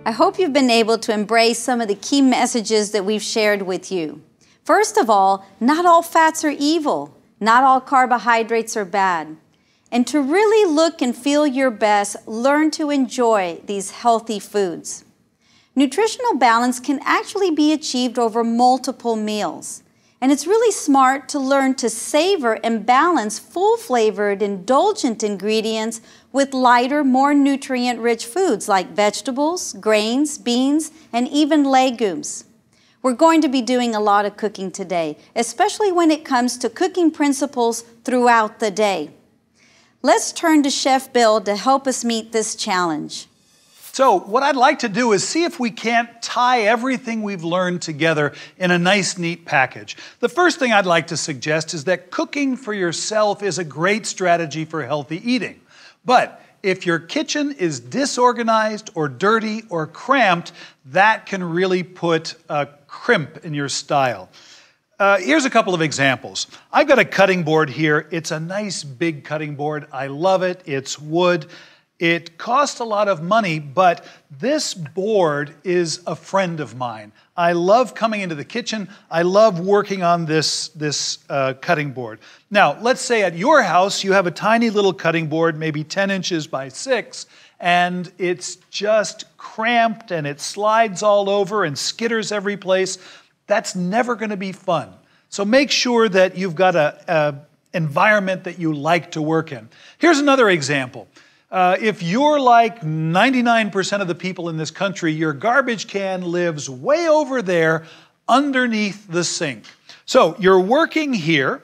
I hope you've been able to embrace some of the key messages that we've shared with you. First of all, not all fats are evil. Not all carbohydrates are bad. And to really look and feel your best, learn to enjoy these healthy foods. Nutritional balance can actually be achieved over multiple meals. And it's really smart to learn to savor and balance full-flavored, indulgent ingredients with lighter, more nutrient-rich foods like vegetables, grains, beans, and even legumes. We're going to be doing a lot of cooking today, especially when it comes to cooking principles throughout the day. Let's turn to Chef Bill to help us meet this challenge. So what I'd like to do is see if we can't tie everything we've learned together in a nice, neat package. The first thing I'd like to suggest is that cooking for yourself is a great strategy for healthy eating. But if your kitchen is disorganized or dirty or cramped, that can really put a crimp in your style. Here's a couple of examples. I've got a cutting board here. It's a nice big cutting board. I love it. It's wood. It costs a lot of money, but this board is a friend of mine. I love coming into the kitchen. I love working on this cutting board. Now, let's say at your house you have a tiny little cutting board, maybe 10 inches by 6, and it's just cramped and it slides all over and skitters every place. That's never going to be fun. So make sure that you've got an environment that you like to work in. Here's another example. If you're like 99% of the people in this country, your garbage can lives way over there underneath the sink. So you're working here,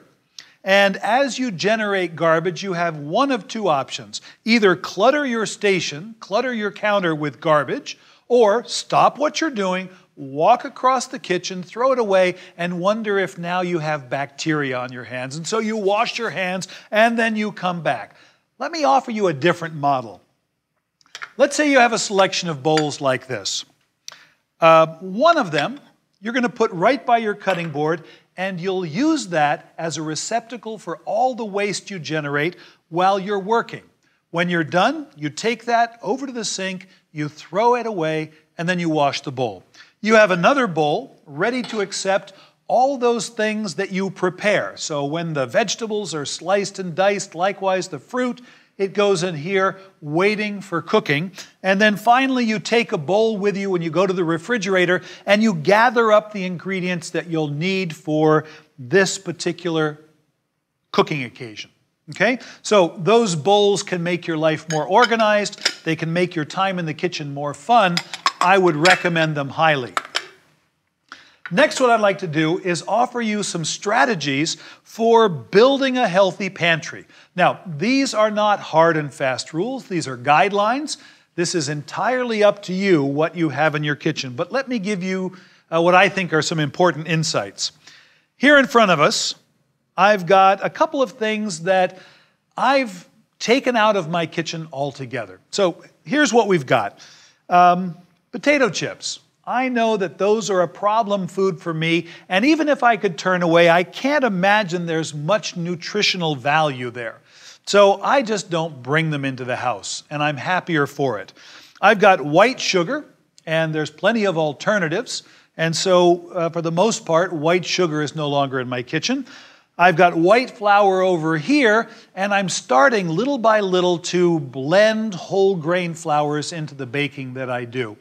and as you generate garbage, you have one of two options. Either clutter your station, clutter your counter with garbage, or stop what you're doing, walk across the kitchen, throw it away, and wonder if now you have bacteria on your hands. And so you wash your hands, and then you come back. Let me offer you a different model. Let's say you have a selection of bowls like this. One of them you're going to put right by your cutting board, and you'll use that as a receptacle for all the waste you generate while you're working. When you're done, you take that over to the sink, you throw it away, and then you wash the bowl. You have another bowl ready to accept all those things that you prepare. So when the vegetables are sliced and diced, likewise the fruit, it goes in here waiting for cooking. And then finally you take a bowl with you when you go to the refrigerator and you gather up the ingredients that you'll need for this particular cooking occasion. Okay? So those bowls can make your life more organized. They can make your time in the kitchen more fun. I would recommend them highly. Next, what I'd like to do is offer you some strategies for building a healthy pantry. Now, these are not hard and fast rules. These are guidelines. This is entirely up to you what you have in your kitchen. But let me give you what I think are some important insights. Here in front of us, I've got a couple of things that I've taken out of my kitchen altogether. So here's what we've got. Potato chips. I know that those are a problem food for me, and even if I could turn away, I can't imagine there's much nutritional value there. So I just don't bring them into the house, and I'm happier for it. I've got white sugar, and there's plenty of alternatives, and so for the most part, white sugar is no longer in my kitchen. I've got white flour over here, and I'm starting little by little to blend whole grain flours into the baking that I do.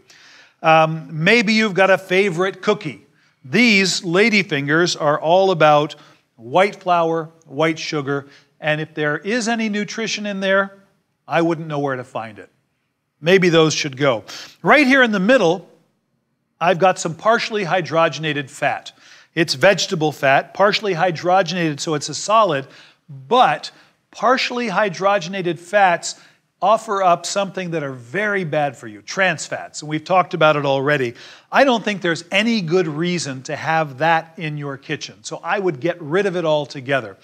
Maybe you've got a favorite cookie. These ladyfingers are all about white flour, white sugar, and if there is any nutrition in there, I wouldn't know where to find it. Maybe those should go. Right here in the middle, I've got some partially hydrogenated fat. It's vegetable fat, partially hydrogenated, so it's a solid, but partially hydrogenated fats offer up something that are very bad for you, trans fats, and we've talked about it already. I don't think there's any good reason to have that in your kitchen, so I would get rid of it altogether.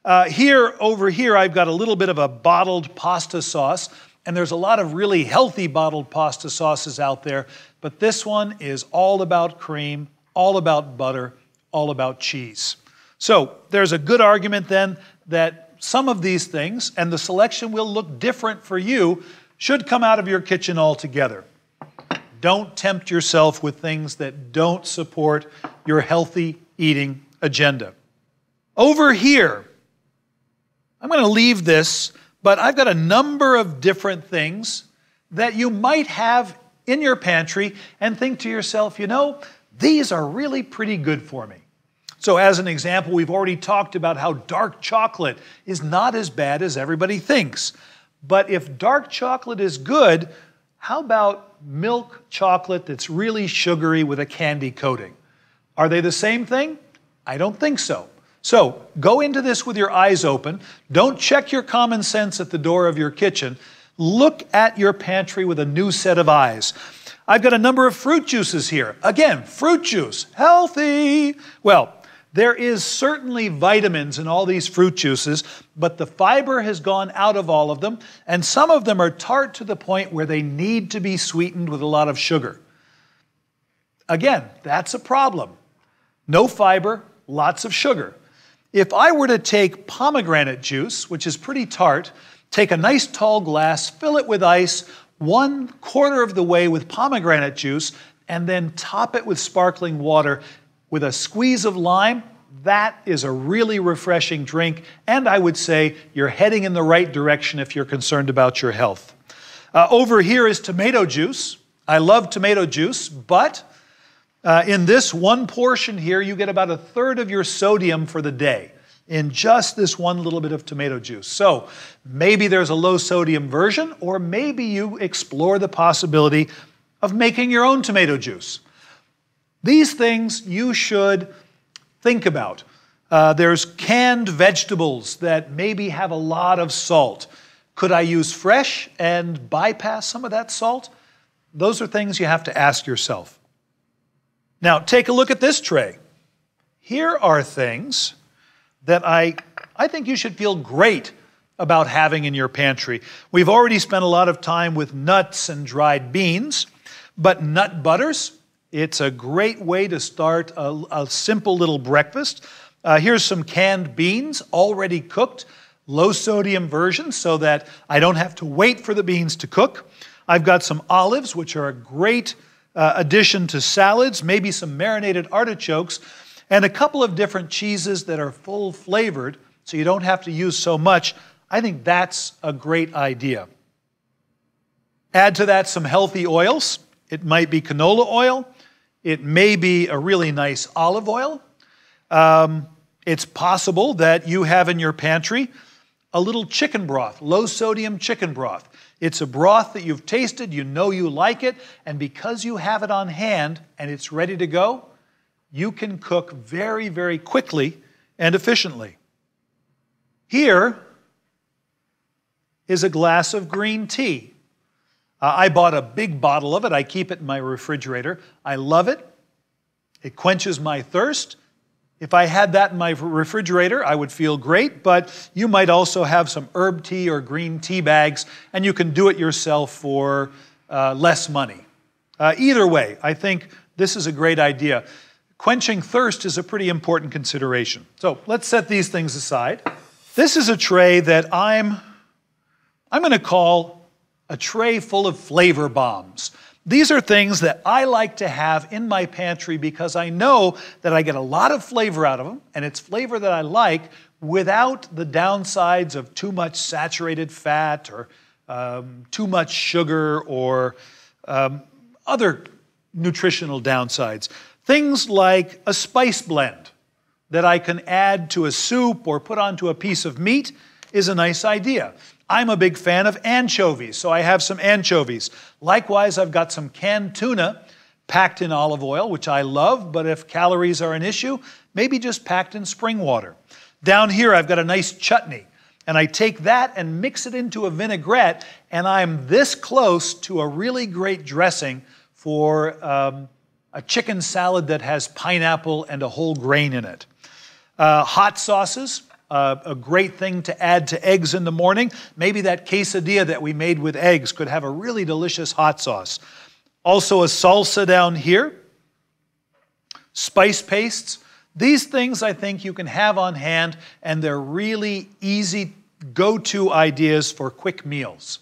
Over here, I've got a little bit of a bottled pasta sauce, and there's a lot of really healthy bottled pasta sauces out there, but this one is all about cream, all about butter, all about cheese. So there's a good argument then that some of these things, and the selection will look different for you, should come out of your kitchen altogether. Don't tempt yourself with things that don't support your healthy eating agenda. Over here, I'm going to leave this, but I've got a number of different things that you might have in your pantry and think to yourself, you know, these are really pretty good for me. So as an example, we've already talked about how dark chocolate is not as bad as everybody thinks. But if dark chocolate is good, how about milk chocolate that's really sugary with a candy coating? Are they the same thing? I don't think so. So go into this with your eyes open. Don't check your common sense at the door of your kitchen. Look at your pantry with a new set of eyes. I've got a number of fruit juices here. Again, fruit juice, healthy. Well, there is certainly vitamins in all these fruit juices, but the fiber has gone out of all of them, and some of them are tart to the point where they need to be sweetened with a lot of sugar. Again, that's a problem. No fiber, lots of sugar. If I were to take pomegranate juice, which is pretty tart, take a nice tall glass, fill it with ice, 1/4 of the way with pomegranate juice, and then top it with sparkling water with a squeeze of lime, that is a really refreshing drink, and I would say you're heading in the right direction if you're concerned about your health. Over here is tomato juice. I love tomato juice, but in this one portion here, you get about 1/3 of your sodium for the day in just this one little bit of tomato juice. So maybe there's a low sodium version, or maybe you explore the possibility of making your own tomato juice. These things you should think about. There's canned vegetables that maybe have a lot of salt. Could I use fresh and bypass some of that salt? Those are things you have to ask yourself. Now, take a look at this tray. Here are things that I think you should feel great about having in your pantry. We've already spent a lot of time with nuts and dried beans, but nut butters, it's a great way to start a simple little breakfast. Here's some canned beans, already cooked, low sodium version so that I don't have to wait for the beans to cook. I've got some olives, which are a great addition to salads, maybe some marinated artichokes, and a couple of different cheeses that are full flavored so you don't have to use so much. I think that's a great idea. Add to that some healthy oils. It might be canola oil. It may be a really nice olive oil. It's possible that you have in your pantry a little chicken broth, low sodium chicken broth. It's a broth that you've tasted, you know you like it, and because you have it on hand and it's ready to go, you can cook very, very quickly and efficiently. Here is a glass of green tea. I bought a big bottle of it. I keep it in my refrigerator. I love it. It quenches my thirst. If I had that in my refrigerator, I would feel great, but you might also have some herb tea or green tea bags, and you can do it yourself for less money. Either way, I think this is a great idea. Quenching thirst is a pretty important consideration. So let's set these things aside. This is a tray that I'm going to call a tray full of flavor bombs. These are things that I like to have in my pantry because I know that I get a lot of flavor out of them, and it's flavor that I like without the downsides of too much saturated fat or too much sugar or other nutritional downsides. Things like a spice blend that I can add to a soup or put onto a piece of meat is a nice idea. I'm a big fan of anchovies, so I have some anchovies. Likewise, I've got some canned tuna packed in olive oil, which I love, but if calories are an issue, maybe just packed in spring water. Down here, I've got a nice chutney, and I take that and mix it into a vinaigrette, and I'm this close to a really great dressing for a chicken salad that has pineapple and a whole grain in it. Hot sauces. A great thing to add to eggs in the morning. Maybe that quesadilla that we made with eggs could have a really delicious hot sauce. Also a salsa down here. Spice pastes. These things I think you can have on hand, and they're really easy go-to ideas for quick meals.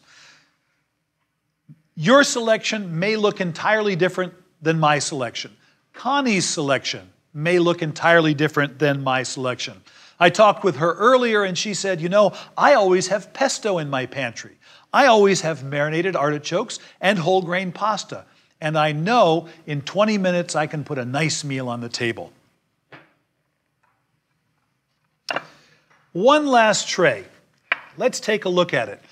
Your selection may look entirely different than my selection. Connie's selection may look entirely different than my selection. I talked with her earlier and she said, you know, I always have pesto in my pantry. I always have marinated artichokes and whole grain pasta. And I know in 20 minutes I can put a nice meal on the table. One last tray. Let's take a look at it.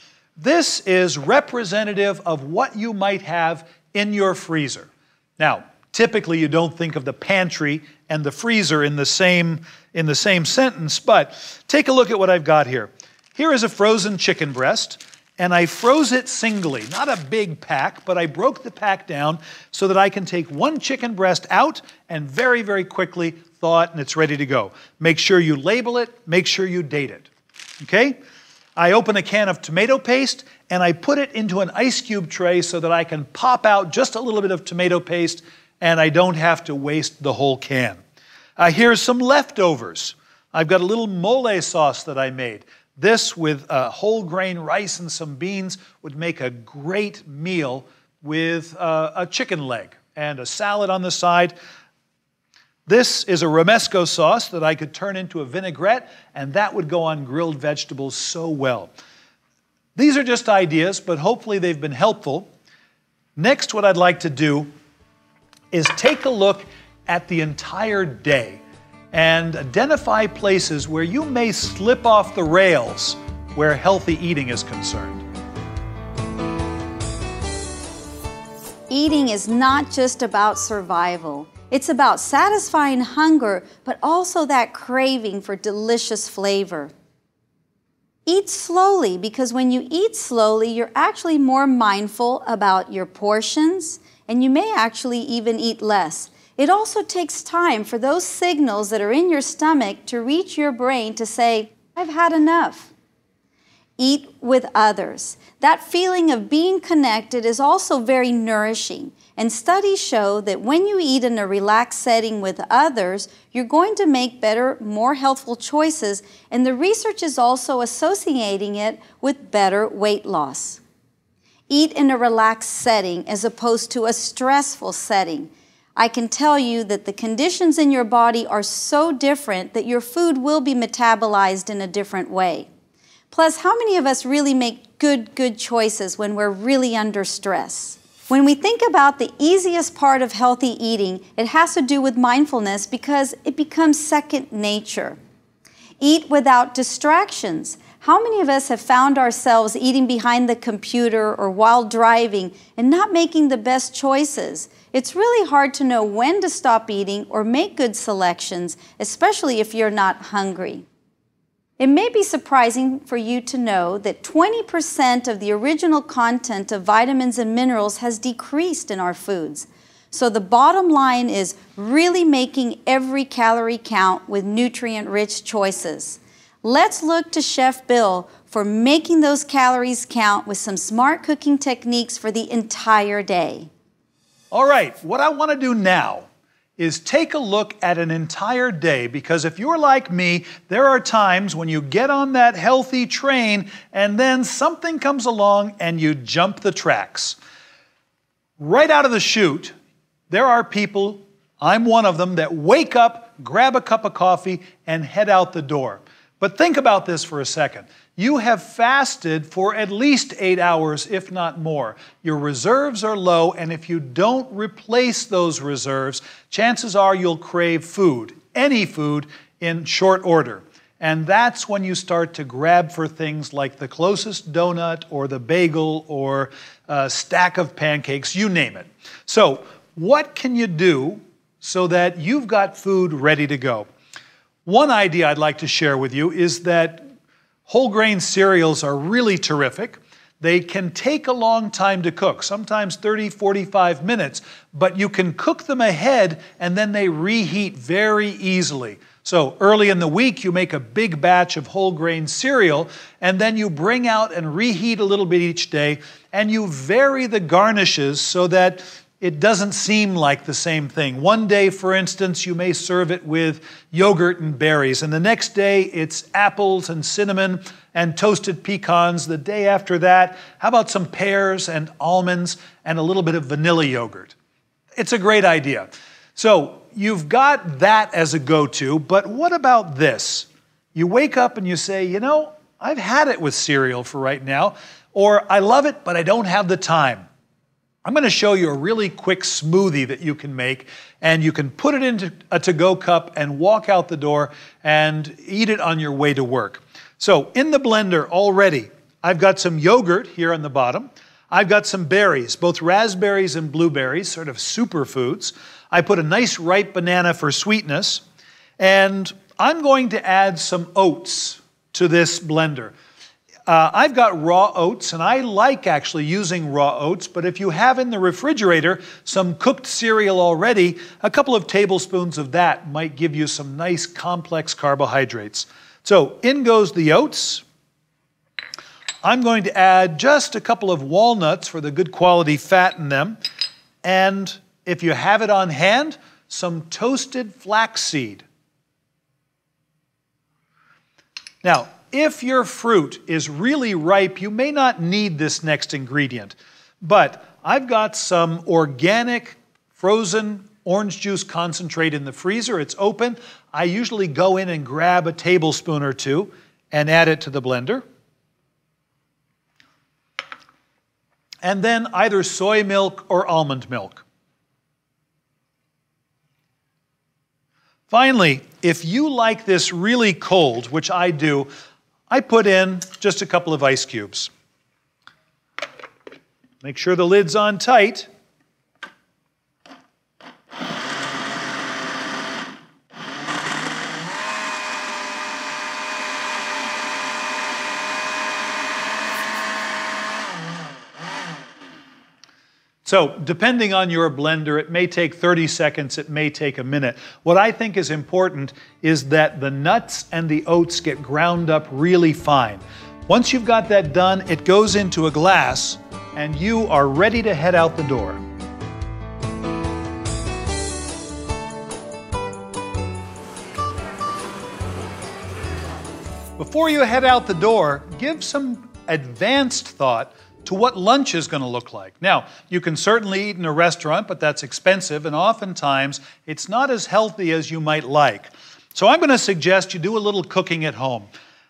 This is representative of what you might have in your freezer. Now, typically you don't think of the pantry and the freezer in the same sentence, but take a look at what I've got here. Here is a frozen chicken breast, and I froze it singly, not a big pack, but I broke the pack down so that I can take one chicken breast out and very, very quickly thaw it and it's ready to go. Make sure you label it, make sure you date it, okay? I open a can of tomato paste and I put it into an ice cube tray so that I can pop out just a little bit of tomato paste and I don't have to waste the whole can. Here's some leftovers. I've got a little mole sauce that I made. This with whole grain rice and some beans would make a great meal with a chicken leg and a salad on the side. This is a romesco sauce that I could turn into a vinaigrette, and that would go on grilled vegetables so well. These are just ideas, but hopefully they've been helpful. Next, what I'd like to do is take a look at the entire day and identify places where you may slip off the rails where healthy eating is concerned. Eating is not just about survival. It's about satisfying hunger, but also that craving for delicious flavor. Eat slowly, because when you eat slowly, you're actually more mindful about your portions, and you may actually even eat less. It also takes time for those signals that are in your stomach to reach your brain to say, I've had enough. Eat with others. That feeling of being connected is also very nourishing. And studies show that when you eat in a relaxed setting with others, you're going to make better, more healthful choices. And the research is also associating it with better weight loss. Eat in a relaxed setting as opposed to a stressful setting. I can tell you that the conditions in your body are so different that your food will be metabolized in a different way. Plus, how many of us really make good choices when we're really under stress? When we think about the easiest part of healthy eating, it has to do with mindfulness because it becomes second nature. Eat without distractions. How many of us have found ourselves eating behind the computer or while driving and not making the best choices? It's really hard to know when to stop eating or make good selections, especially if you're not hungry. It may be surprising for you to know that 20% of the original content of vitamins and minerals has decreased in our foods. So the bottom line is really making every calorie count with nutrient-rich choices. Let's look to Chef Bill for making those calories count with some smart cooking techniques for the entire day. All right, what I want to do now is take a look at an entire day, because if you're like me, there are times when you get on that healthy train and then something comes along and you jump the tracks. Right out of the chute, there are people, I'm one of them, that wake up, grab a cup of coffee, and head out the door. But think about this for a second. You have fasted for at least 8 hours, if not more. Your reserves are low, and if you don't replace those reserves, chances are you'll crave food, any food, in short order. And that's when you start to grab for things like the closest donut or the bagel or a stack of pancakes, you name it. So what can you do so that you've got food ready to go? One idea I'd like to share with you is that whole grain cereals are really terrific. They can take a long time to cook, sometimes 30, 45 minutes, but you can cook them ahead and then they reheat very easily. So early in the week, you make a big batch of whole grain cereal, and then you bring out and reheat a little bit each day, and you vary the garnishes so that it doesn't seem like the same thing. One day, for instance, you may serve it with yogurt and berries, and the next day it's apples and cinnamon and toasted pecans. The day after that, how about some pears and almonds and a little bit of vanilla yogurt? It's a great idea. So you've got that as a go-to, but what about this? You wake up and you say, you know, I've had it with cereal for right now, or I love it, but I don't have the time. I'm going to show you a really quick smoothie that you can make, and you can put it into a to-go cup and walk out the door and eat it on your way to work. So in the blender already, I've got some yogurt here on the bottom. I've got some berries, both raspberries and blueberries, sort of superfoods. I put a nice ripe banana for sweetness, and I'm going to add some oats to this blender. I've got raw oats, and I like actually using raw oats, but if you have in the refrigerator some cooked cereal already, a couple of tablespoons of that might give you some nice complex carbohydrates. So in goes the oats. I'm going to add just a couple of walnuts for the good quality fat in them, and if you have it on hand, some toasted flaxseed. Now, if your fruit is really ripe, you may not need this next ingredient, but I've got some organic frozen orange juice concentrate in the freezer. It's open. I usually go in and grab a tablespoon or two and add it to the blender. And then either soy milk or almond milk. Finally, if you like this really cold, which I do, I put in just a couple of ice cubes. Make sure the lid's on tight. So, depending on your blender, it may take 30 seconds, it may take a minute. What I think is important is that the nuts and the oats get ground up really fine. Once you've got that done, it goes into a glass, and you are ready to head out the door. Before you head out the door, give some advanced thought to what lunch is going to look like. Now, you can certainly eat in a restaurant, but that's expensive, and oftentimes it's not as healthy as you might like. So I'm going to suggest you do a little cooking at home.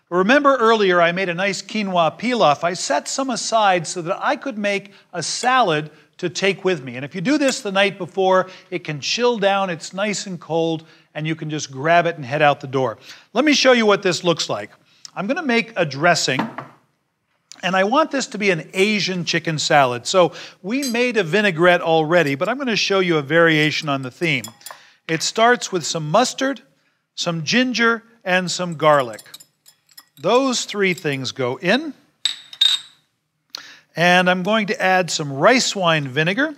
Remember earlier I made a nice quinoa pilaf. I set some aside so that I could make a salad to take with me. And if you do this the night before, it can chill down, it's nice and cold, and you can just grab it and head out the door. Let me show you what this looks like. I'm going to make a dressing. And I want this to be an Asian chicken salad. So we made a vinaigrette already, but I'm going to show you a variation on the theme. It starts with some mustard, some ginger, and some garlic. Those three things go in. And I'm going to add some rice wine vinegar.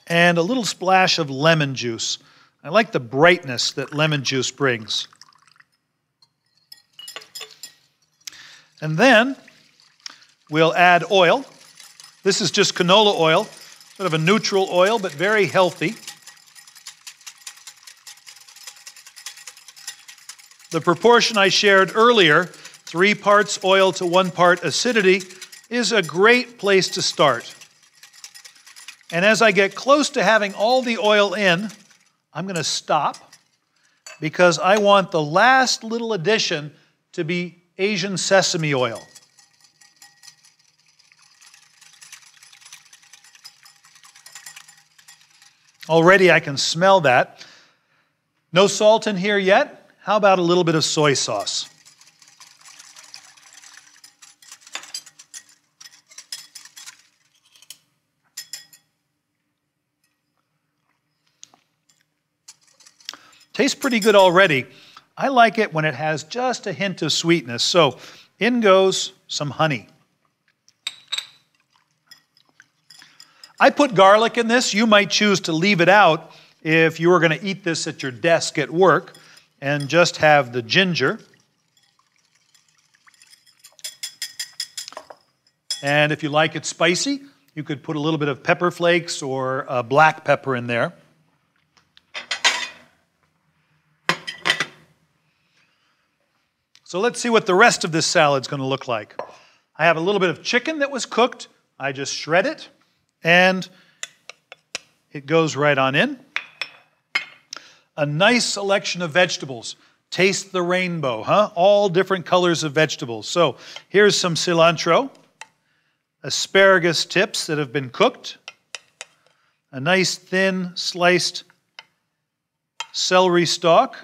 And a little splash of lemon juice. I like the brightness that lemon juice brings. And then we'll add oil. This is just canola oil, sort of a neutral oil, but very healthy. The proportion I shared earlier, 3 parts oil to 1 part acidity, is a great place to start. And as I get close to having all the oil in, I'm going to stop because I want the last little addition to be Asian sesame oil. Already I can smell that. No salt in here yet. How about a little bit of soy sauce? Tastes pretty good already. I like it when it has just a hint of sweetness. So in goes some honey. I put garlic in this. You might choose to leave it out if you were going to eat this at your desk at work and just have the ginger. And if you like it spicy, you could put a little bit of pepper flakes or black pepper in there. So let's see what the rest of this salad's going to look like. I have a little bit of chicken that was cooked. I just shred it, and it goes right on in. A nice selection of vegetables. Taste the rainbow, huh? All different colors of vegetables. So here's some cilantro, asparagus tips that have been cooked, a nice thin sliced celery stalk,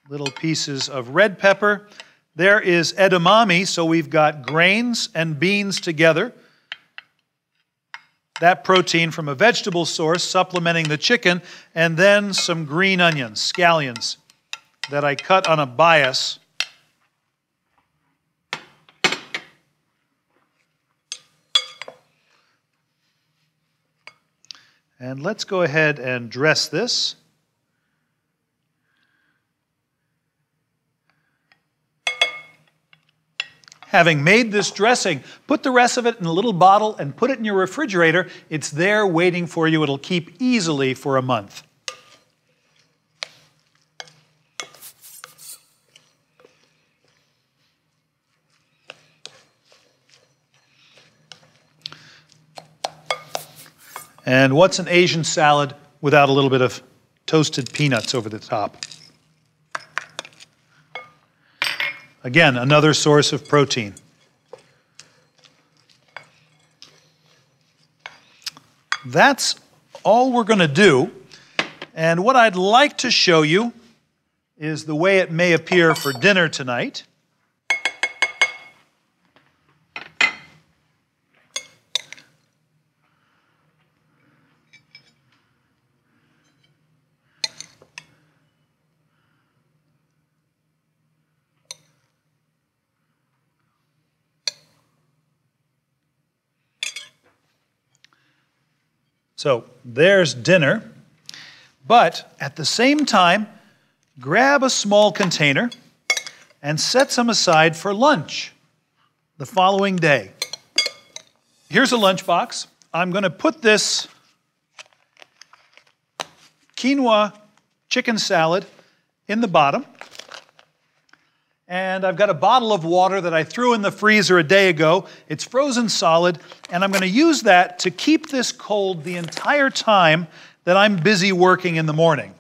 little pieces of red pepper. There is edamame, so we've got grains and beans together. That protein from a vegetable source supplementing the chicken, and then some green onions, scallions, that I cut on a bias. And let's go ahead and dress this. Having made this dressing, put the rest of it in a little bottle and put it in your refrigerator. It's there waiting for you. It'll keep easily for a month. And what's an Asian salad without a little bit of toasted peanuts over the top? Again, another source of protein. That's all we're going to do. And what I'd like to show you is the way it may appear for dinner tonight. So there's dinner, but at the same time, grab a small container and set some aside for lunch the following day. Here's a lunchbox. I'm going to put this quinoa chicken salad in the bottom. And I've got a bottle of water that I threw in the freezer a day ago. It's frozen solid, and I'm going to use that to keep this cold the entire time that I'm busy working in the morning.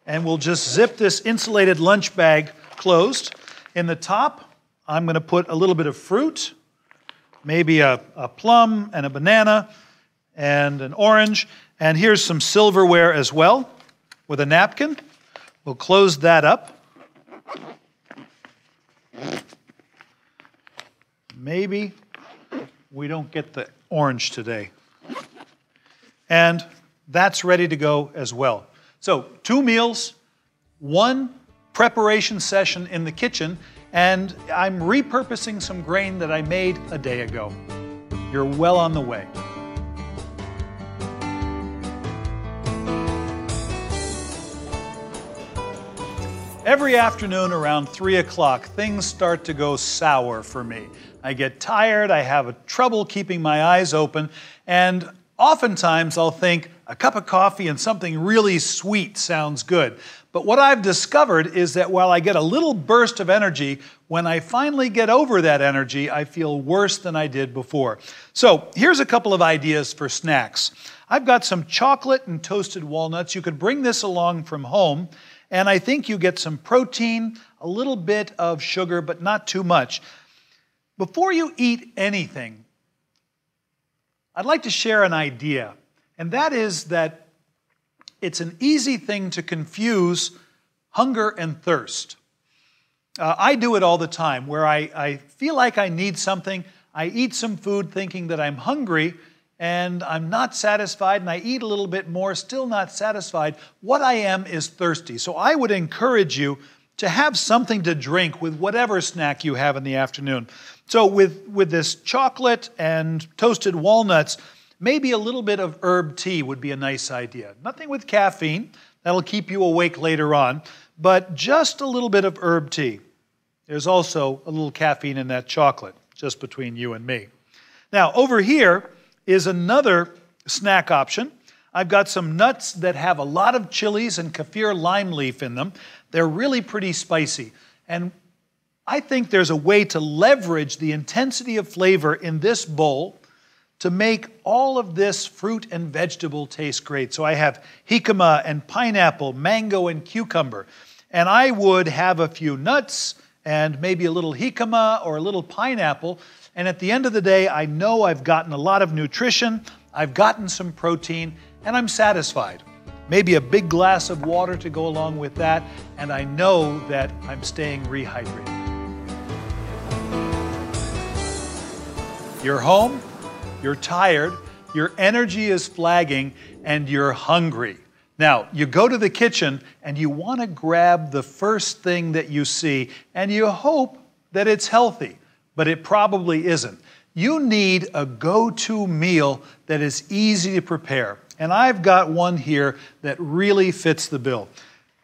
And we'll just zip this insulated lunch bag closed. In the top, I'm going to put a little bit of fruit, maybe a plum and a banana and an orange. And here's some silverware as well with a napkin. We'll close that up. Maybe we don't get the orange today. And that's ready to go as well. So 2 meals, 1 preparation session in the kitchen, and I'm repurposing some grain that I made a day ago. You're well on the way. Every afternoon around 3 o'clock, things start to go sour for me. I get tired, I have trouble keeping my eyes open, and oftentimes I'll think a cup of coffee and something really sweet sounds good. But what I've discovered is that while I get a little burst of energy, when I finally get over that energy, I feel worse than I did before. So here's a couple of ideas for snacks. I've got some chocolate and toasted walnuts. You could bring this along from home, and I think you get some protein, a little bit of sugar, but not too much. Before you eat anything, I'd like to share an idea, and that is that it's an easy thing to confuse hunger and thirst. I do it all the time, where I feel like I need something, I eat some food thinking that I'm hungry, and I'm not satisfied, and I eat a little bit more, still not satisfied. What I am is thirsty. So I would encourage you to have something to drink with whatever snack you have in the afternoon. So with this chocolate and toasted walnuts, maybe a little bit of herb tea would be a nice idea. Nothing with caffeine, that'll keep you awake later on, but just a little bit of herb tea. There's also a little caffeine in that chocolate. just between you and me. Now, over here is another snack option. I've got some nuts that have a lot of chilies and kaffir lime leaf in them. They're really pretty spicy. And I think there's a way to leverage the intensity of flavor in this bowl to make all of this fruit and vegetable taste great. So I have jicama and pineapple, mango and cucumber. And I would have a few nuts and maybe a little jicama or a little pineapple. And at the end of the day, I know I've gotten a lot of nutrition, I've gotten some protein, and I'm satisfied. Maybe a big glass of water to go along with that, and I know that I'm staying rehydrated. You're home, you're tired, your energy is flagging, and you're hungry. Now, you go to the kitchen and you want to grab the first thing that you see, and you hope that it's healthy, but it probably isn't. You need a go-to meal that is easy to prepare. And I've got one here that really fits the bill.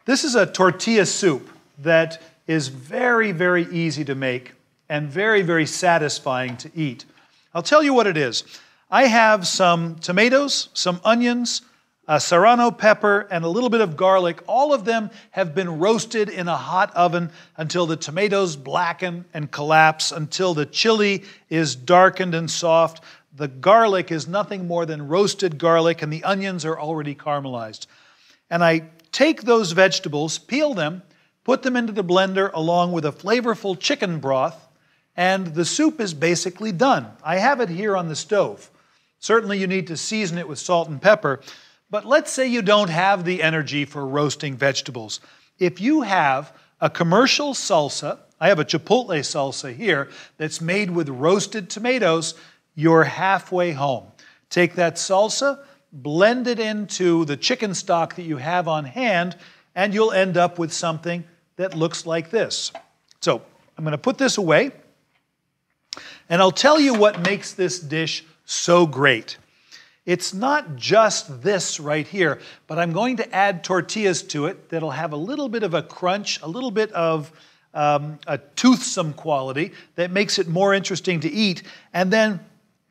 This is a tortilla soup that is very, very easy to make and very, very satisfying to eat. I'll tell you what it is. I have some tomatoes, some onions, a serrano pepper, and a little bit of garlic. All of them have been roasted in a hot oven until the tomatoes blacken and collapse, until the chili is darkened and soft. The garlic is nothing more than roasted garlic, and the onions are already caramelized. And I take those vegetables, peel them, put them into the blender along with a flavorful chicken broth, and the soup is basically done. I have it here on the stove. Certainly you need to season it with salt and pepper, but let's say you don't have the energy for roasting vegetables. If you have a commercial salsa, I have a chipotle salsa here that's made with roasted tomatoes, you're halfway home. Take that salsa, blend it into the chicken stock that you have on hand, and you'll end up with something that looks like this. So I'm going to put this away, and I'll tell you what makes this dish so great. It's not just this right here, but I'm going to add tortillas to it that'll have a little bit of a crunch, a little bit of a toothsome quality that makes it more interesting to eat. And then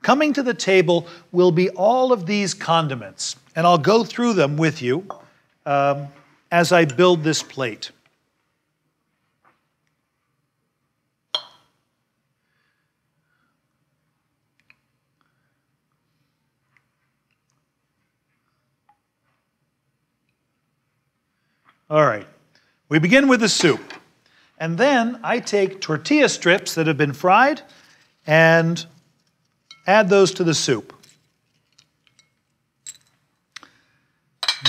coming to the table will be all of these condiments. And I'll go through them with you as I build this plate. All right, we begin with the soup. And then I take tortilla strips that have been fried and add those to the soup.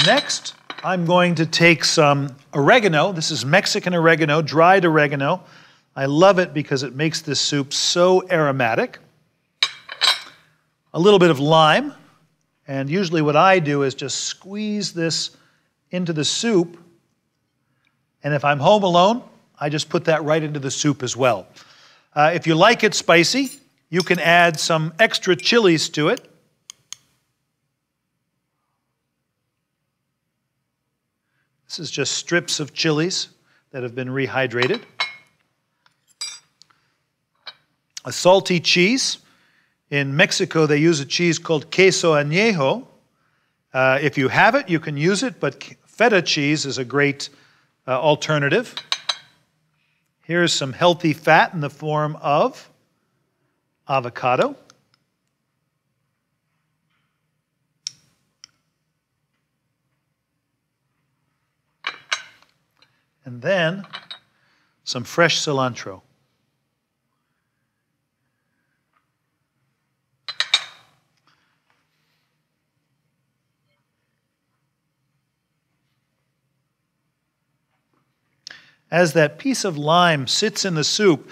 Next, I'm going to take some oregano. This is Mexican oregano, dried oregano. I love it because it makes this soup so aromatic. A little bit of lime. And usually what I do is just squeeze this into the soup. And if I'm home alone, I just put that right into the soup as well. If you like it spicy, you can add some extra chilies to it. This is just strips of chilies that have been rehydrated. A salty cheese. In Mexico, they use a cheese called queso añejo. If you have it, you can use it, but feta cheese is a great alternative. Here's some healthy fat in the form of avocado. And then some fresh cilantro. As that piece of lime sits in the soup,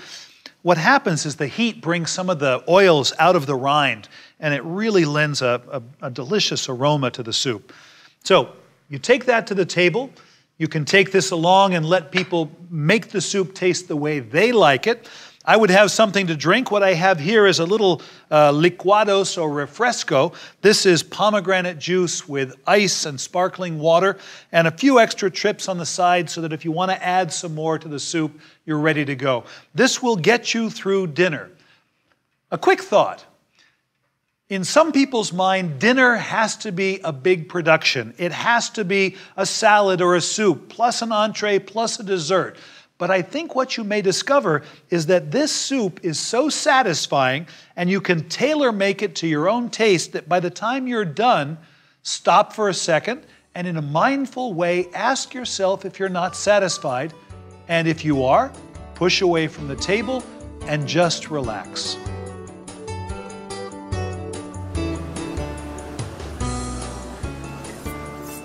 what happens is the heat brings some of the oils out of the rind, and it really lends a delicious aroma to the soup. So you take that to the table. You can take this along and let people make the soup taste the way they like it. I would have something to drink. What I have here is a little licuados or refresco. This is pomegranate juice with ice and sparkling water and a few extra trips on the side so that if you want to add some more to the soup, you're ready to go. This will get you through dinner. A quick thought. In some people's mind, dinner has to be a big production. It has to be a salad or a soup, plus an entree, plus a dessert. But I think what you may discover is that this soup is so satisfying, and you can tailor-make it to your own taste, that by the time you're done, stop for a second, and in a mindful way, ask yourself if you're not satisfied. And if you are, push away from the table and just relax.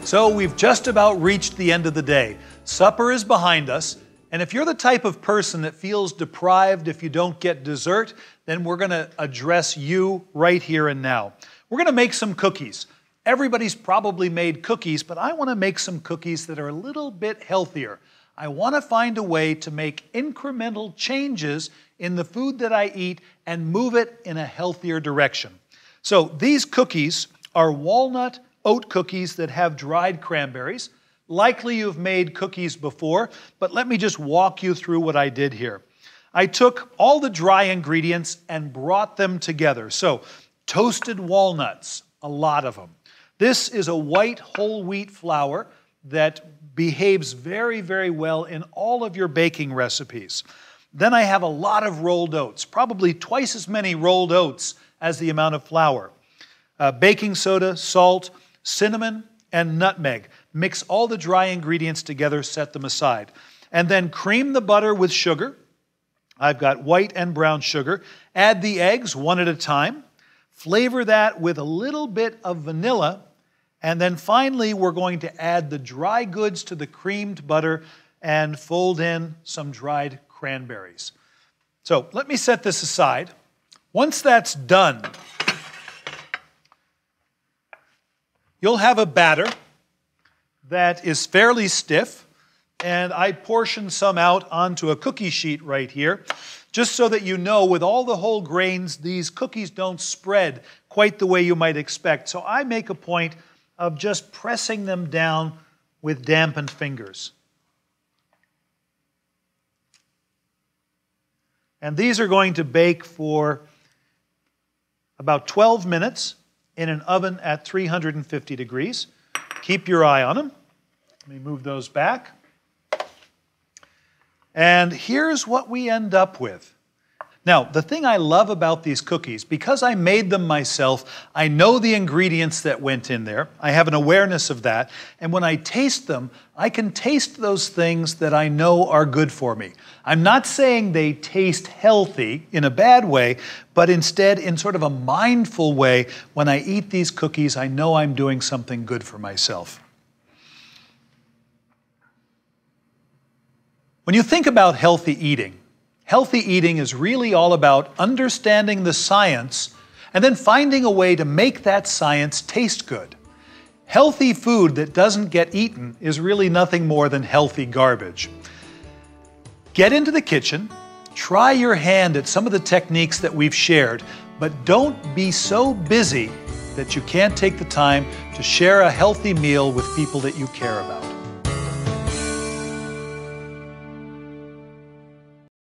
So we've just about reached the end of the day. Supper is behind us, and if you're the type of person that feels deprived if you don't get dessert, then we're going to address you right here and now. We're going to make some cookies. Everybody's probably made cookies, but I want to make some cookies that are a little bit healthier. I want to find a way to make incremental changes in the food that I eat and move it in a healthier direction. So these cookies are walnut oat cookies that have dried cranberries. Likely you've made cookies before, but let me just walk you through what I did here. I took all the dry ingredients and brought them together. So toasted walnuts, a lot of them. This is a white whole wheat flour that behaves very, very well in all of your baking recipes. Then I have a lot of rolled oats, probably twice as many rolled oats as the amount of flour. Baking soda, salt, cinnamon, and nutmeg. Mix all the dry ingredients together, set them aside. And then cream the butter with sugar. I've got white and brown sugar. Add the eggs one at a time. Flavor that with a little bit of vanilla. And then finally, we're going to add the dry goods to the creamed butter and fold in some dried cranberries. So let me set this aside. Once that's done, you'll have a batter that is fairly stiff, and I portioned some out onto a cookie sheet right here, just so that you know with all the whole grains, these cookies don't spread quite the way you might expect. So I make a point of just pressing them down with dampened fingers. And these are going to bake for about 12 minutes in an oven at 350 degrees. Keep your eye on them. Let me move those back. And here's what we end up with. Now, the thing I love about these cookies, because I made them myself, I know the ingredients that went in there. I have an awareness of that. And when I taste them, I can taste those things that I know are good for me. I'm not saying they taste healthy in a bad way, but instead in sort of a mindful way. When I eat these cookies, I know I'm doing something good for myself. When you think about healthy eating is really all about understanding the science and then finding a way to make that science taste good. Healthy food that doesn't get eaten is really nothing more than healthy garbage. Get into the kitchen, try your hand at some of the techniques that we've shared, but don't be so busy that you can't take the time to share a healthy meal with people that you care about.